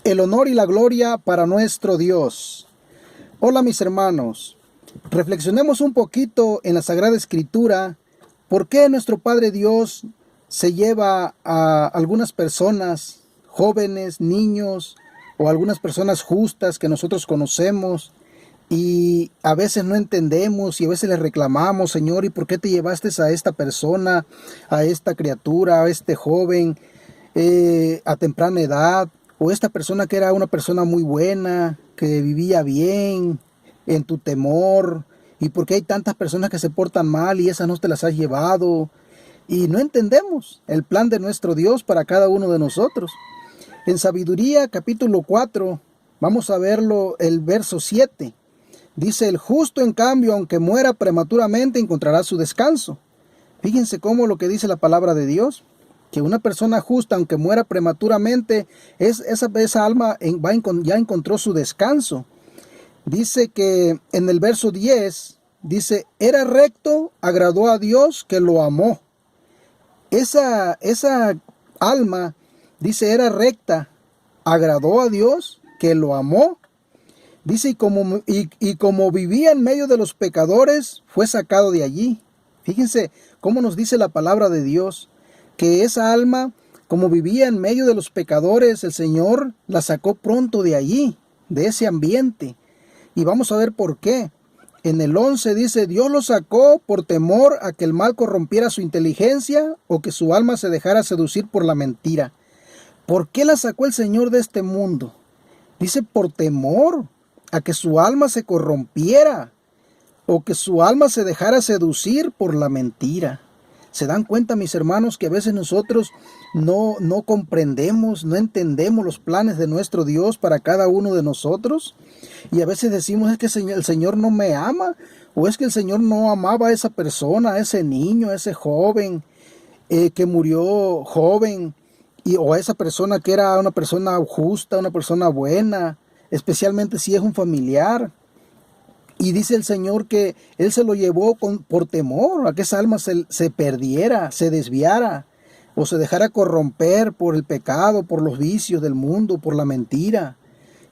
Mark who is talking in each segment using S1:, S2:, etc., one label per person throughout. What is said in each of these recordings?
S1: El honor y la gloria para nuestro Dios. Hola mis hermanos, reflexionemos un poquito en la Sagrada Escritura. ¿Por qué nuestro Padre Dios se lleva a algunas personas, jóvenes, niños, o algunas personas justas que nosotros conocemos, y a veces no entendemos y a veces le reclamamos: Señor, ¿y por qué te llevaste a esta persona, a esta criatura, a este joven, a temprana edad? O esta persona que era una persona muy buena, que vivía bien, en tu temor. ¿Y por qué hay tantas personas que se portan mal y esas no te las has llevado? Y no entendemos el plan de nuestro Dios para cada uno de nosotros. En Sabiduría capítulo 4, vamos a verlo, el verso 7. Dice: el justo en cambio, aunque muera prematuramente, encontrará su descanso. Fíjense cómo lo que dice la palabra de Dios, que una persona justa, aunque muera prematuramente, esa alma ya encontró su descanso. Dice que en el verso 10, dice: era recto, agradó a Dios que lo amó. Esa alma, dice, era recta, agradó a Dios que lo amó. Dice, y como vivía en medio de los pecadores, fue sacado de allí. Fíjense cómo nos dice la palabra de Dios, que esa alma, como vivía en medio de los pecadores, el Señor la sacó pronto de allí, de ese ambiente. Y vamos a ver por qué. En el 11 dice: Dios lo sacó por temor a que el mal corrompiera su inteligencia o que su alma se dejara seducir por la mentira. ¿Por qué la sacó el Señor de este mundo? Dice: por temor a que su alma se corrompiera o que su alma se dejara seducir por la mentira. ¿Se dan cuenta, mis hermanos, que a veces nosotros no comprendemos, no entendemos los planes de nuestro Dios para cada uno de nosotros? Y a veces decimos: es que el Señor no me ama, o es que el Señor no amaba a esa persona, a ese niño, a ese joven que murió joven, o a esa persona que era una persona justa, una persona buena, especialmente si es un familiar. Y dice el Señor que Él se lo llevó por temor a que esa alma se perdiera, se desviara, o se dejara corromper por el pecado, por los vicios del mundo, por la mentira.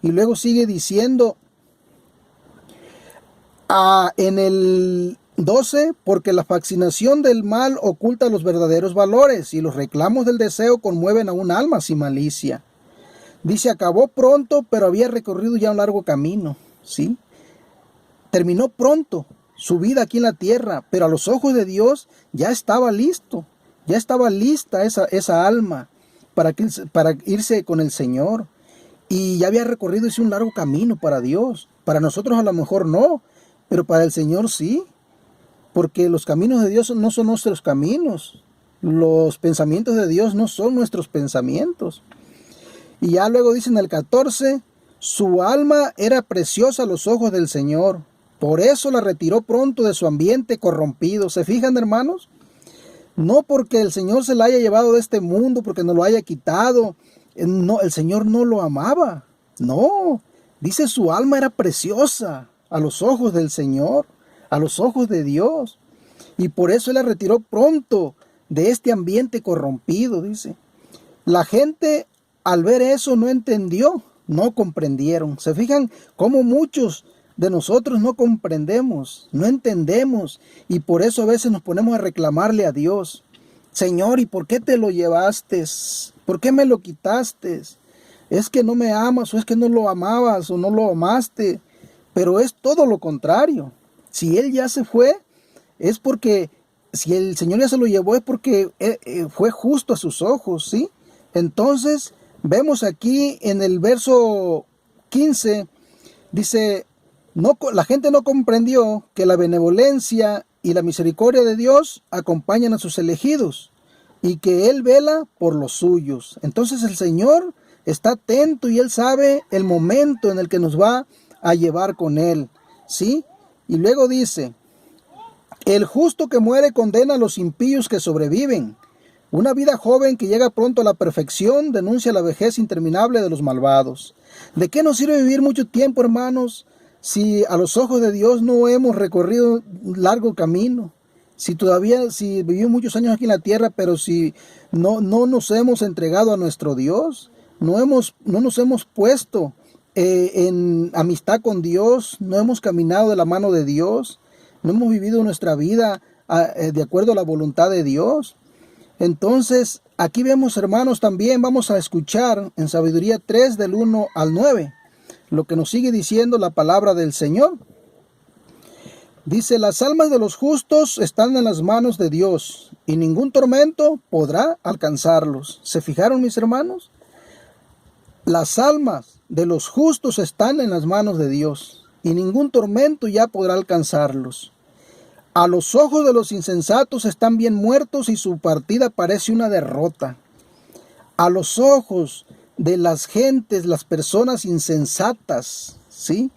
S1: Y luego sigue diciendo en el 12: porque la fascinación del mal oculta los verdaderos valores, y los reclamos del deseo conmueven a un alma sin malicia. Dice: acabó pronto, pero había recorrido ya un largo camino, ¿sí? Terminó pronto su vida aquí en la tierra, pero a los ojos de Dios ya estaba listo, ya estaba lista esa alma para irse con el Señor. Y ya había recorrido un largo camino para Dios. Para nosotros a lo mejor no, pero para el Señor sí, porque los caminos de Dios no son nuestros caminos. Los pensamientos de Dios no son nuestros pensamientos. Y ya luego dice en el 14: su alma era preciosa a los ojos del Señor, por eso la retiró pronto de su ambiente corrompido. ¿Se fijan, hermanos? No porque el Señor se la haya llevado de este mundo, porque nos lo haya quitado. No, el Señor no lo amaba. No, dice: su alma era preciosa a los ojos del Señor, a los ojos de Dios. Y por eso Él la retiró pronto de este ambiente corrompido, dice. La gente al ver eso no entendió, no comprendieron. ¿Se fijan cómo muchos de nosotros no comprendemos, no entendemos? Y por eso a veces nos ponemos a reclamarle a Dios: Señor, ¿y por qué te lo llevaste? ¿Por qué me lo quitaste? ¿Es que no me amas, o es que no lo amabas, o no lo amaste? Pero es todo lo contrario. Si Él ya se fue, es porque, si el Señor ya se lo llevó, es porque fue justo a sus ojos, ¿sí? Entonces, vemos aquí en el verso 15, dice: la gente no comprendió que la benevolencia y la misericordia de Dios acompañan a sus elegidos, y que Él vela por los suyos. Entonces el Señor está atento y Él sabe el momento en el que nos va a llevar con Él, ¿sí? Y luego dice: el justo que muere condena a los impíos que sobreviven. Una vida joven que llega pronto a la perfección denuncia la vejez interminable de los malvados. ¿De qué nos sirve vivir mucho tiempo, hermanos, si a los ojos de Dios no hemos recorrido un largo camino? Si vivimos muchos años aquí en la tierra, pero si no nos hemos entregado a nuestro Dios, no nos hemos puesto en amistad con Dios, no hemos caminado de la mano de Dios, no hemos vivido nuestra vida de acuerdo a la voluntad de Dios. Entonces, aquí vemos, hermanos, también vamos a escuchar en Sabiduría 3 del 1 al 9, lo que nos sigue diciendo la palabra del Señor. Dice: las almas de los justos están en las manos de Dios, y ningún tormento podrá alcanzarlos. ¿Se fijaron, mis hermanos? Las almas de los justos están en las manos de Dios, y ningún tormento ya podrá alcanzarlos. A los ojos de los insensatos están bien muertos, y su partida parece una derrota. A los ojos de las gentes, las personas insensatas, ¿sí?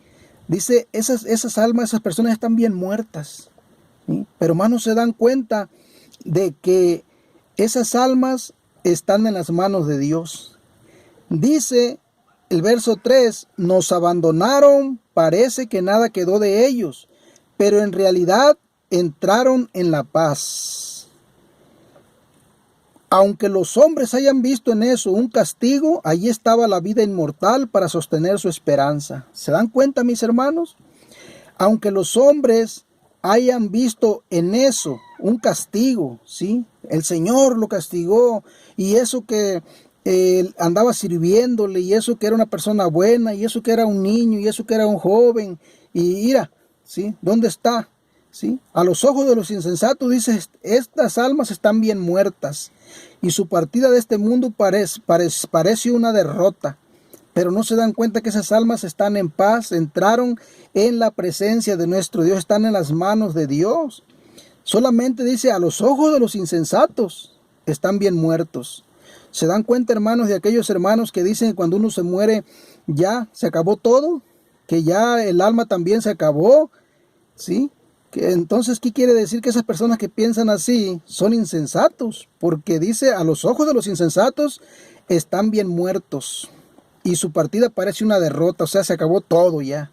S1: Dice, esas almas, esas personas están bien muertas, ¿sí? Pero más no se dan cuenta de que esas almas están en las manos de Dios. Dice el verso 3, nos abandonaron, parece que nada quedó de ellos, pero en realidad entraron en la paz. Aunque los hombres hayan visto en eso un castigo, allí estaba la vida inmortal para sostener su esperanza. ¿Se dan cuenta, mis hermanos? Aunque los hombres hayan visto en eso un castigo, ¿sí? El Señor lo castigó, y eso que él andaba sirviéndole, y eso que era una persona buena, y eso que era un niño, y eso que era un joven, y mira, ¿sí? ¿Dónde está? ¿Sí? A los ojos de los insensatos, dice, estas almas están bien muertas, y su partida de este mundo parece una derrota. Pero no se dan cuenta que esas almas están en paz, entraron en la presencia de nuestro Dios, están en las manos de Dios. Solamente dice, a los ojos de los insensatos están bien muertos. ¿Se dan cuenta, hermanos, de aquellos hermanos que dicen que cuando uno se muere ya se acabó todo? Que ya el alma también se acabó, ¿sí? Entonces, ¿qué quiere decir? Que esas personas que piensan así son insensatos, porque dice, a los ojos de los insensatos están bien muertos, y su partida parece una derrota, o sea, se acabó todo ya.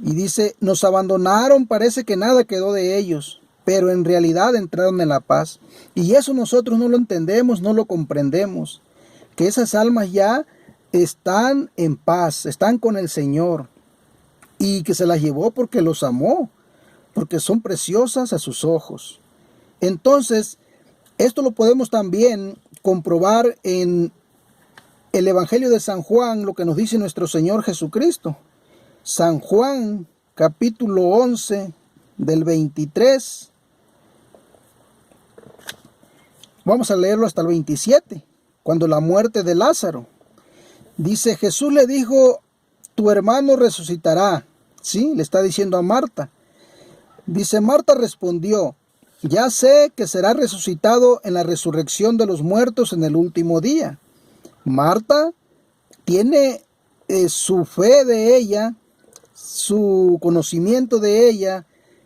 S1: Y dice, nos abandonaron, parece que nada quedó de ellos, pero en realidad entraron en la paz. Y eso nosotros no lo entendemos, no lo comprendemos, que esas almas ya están en paz, están con el Señor, y que se las llevó porque los amó, porque son preciosas a sus ojos. Entonces, esto lo podemos también comprobar en el Evangelio de San Juan, lo que nos dice nuestro Señor Jesucristo. San Juan, capítulo 11, del 23. Vamos a leerlo hasta el 27, cuando la muerte de Lázaro. Dice, Jesús le dijo, tu hermano resucitará. ¿Sí? Le está diciendo a Marta. Dice, Marta respondió, ya sé que será resucitado en la resurrección de los muertos en el último día. Marta tiene su fe de ella, su conocimiento de ella,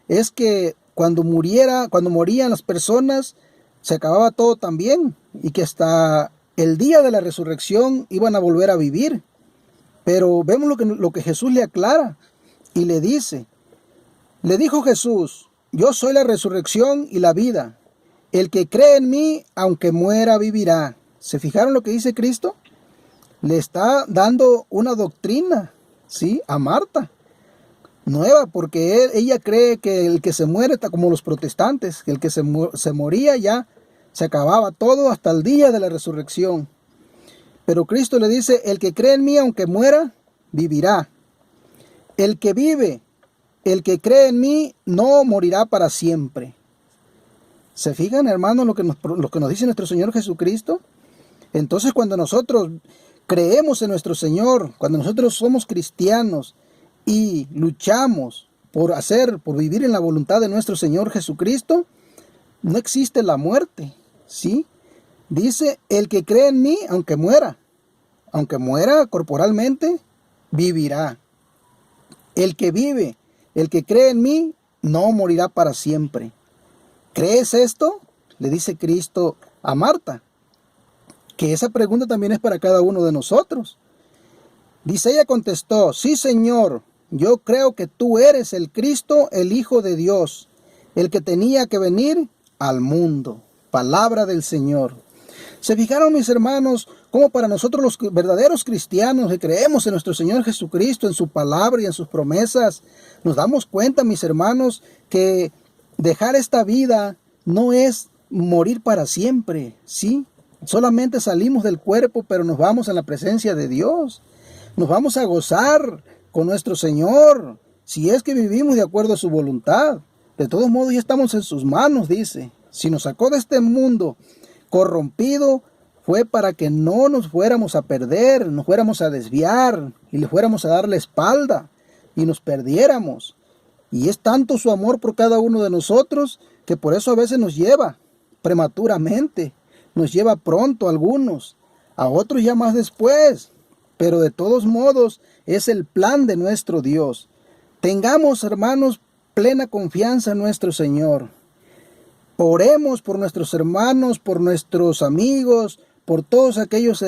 S1: es que cuando morían las personas, se acababa todo también, y que hasta el día de la resurrección iban a volver a vivir. Pero vemos lo que Jesús le aclara y le dice. Le dijo Jesús, yo soy la resurrección y la vida. El que cree en mí, aunque muera, vivirá. ¿Se fijaron lo que dice Cristo? Le está dando una doctrina, ¿sí? A Marta. Nueva, porque ella cree que el que se muere está como los protestantes, que el que se moría ya se acababa todo hasta el día de la resurrección. Pero Cristo le dice, el que cree en mí, aunque muera, vivirá. El que vive, el que cree en mí, no morirá para siempre. ¿Se fijan, hermanos, lo que nos dice nuestro Señor Jesucristo? Entonces, cuando nosotros creemos en nuestro Señor, cuando nosotros somos cristianos y luchamos por vivir en la voluntad de nuestro Señor Jesucristo, no existe la muerte, ¿sí? Dice, el que cree en mí, aunque muera corporalmente, vivirá. El que vive, el que cree en mí, no morirá para siempre. ¿Crees esto? Le dice Cristo a Marta. Que esa pregunta también es para cada uno de nosotros. Dice, ella contestó, sí, Señor, yo creo que tú eres el Cristo, el Hijo de Dios, el que tenía que venir al mundo. Palabra del Señor. ¿Se fijaron, mis hermanos, Como para nosotros los verdaderos cristianos que creemos en nuestro Señor Jesucristo, en su palabra y en sus promesas, nos damos cuenta, mis hermanos, que dejar esta vida no es morir para siempre, ¿sí? Solamente salimos del cuerpo, pero nos vamos a la presencia de Dios. Nos vamos a gozar con nuestro Señor, si es que vivimos de acuerdo a su voluntad. De todos modos, ya estamos en sus manos, dice. Si nos sacó de este mundo corrompido, fue para que no nos fuéramos a perder, nos fuéramos a desviar y le fuéramos a dar la espalda y nos perdiéramos. Y es tanto su amor por cada uno de nosotros que por eso a veces nos lleva prematuramente, nos lleva pronto a algunos, a otros ya más después. Pero de todos modos es el plan de nuestro Dios. Tengamos, hermanos, plena confianza en nuestro Señor. Oremos por nuestros hermanos, por nuestros amigos, por todos aquellos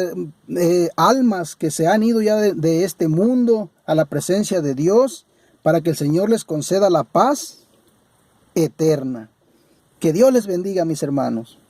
S1: almas que se han ido ya de este mundo a la presencia de Dios, para que el Señor les conceda la paz eterna. Que Dios les bendiga, mis hermanos.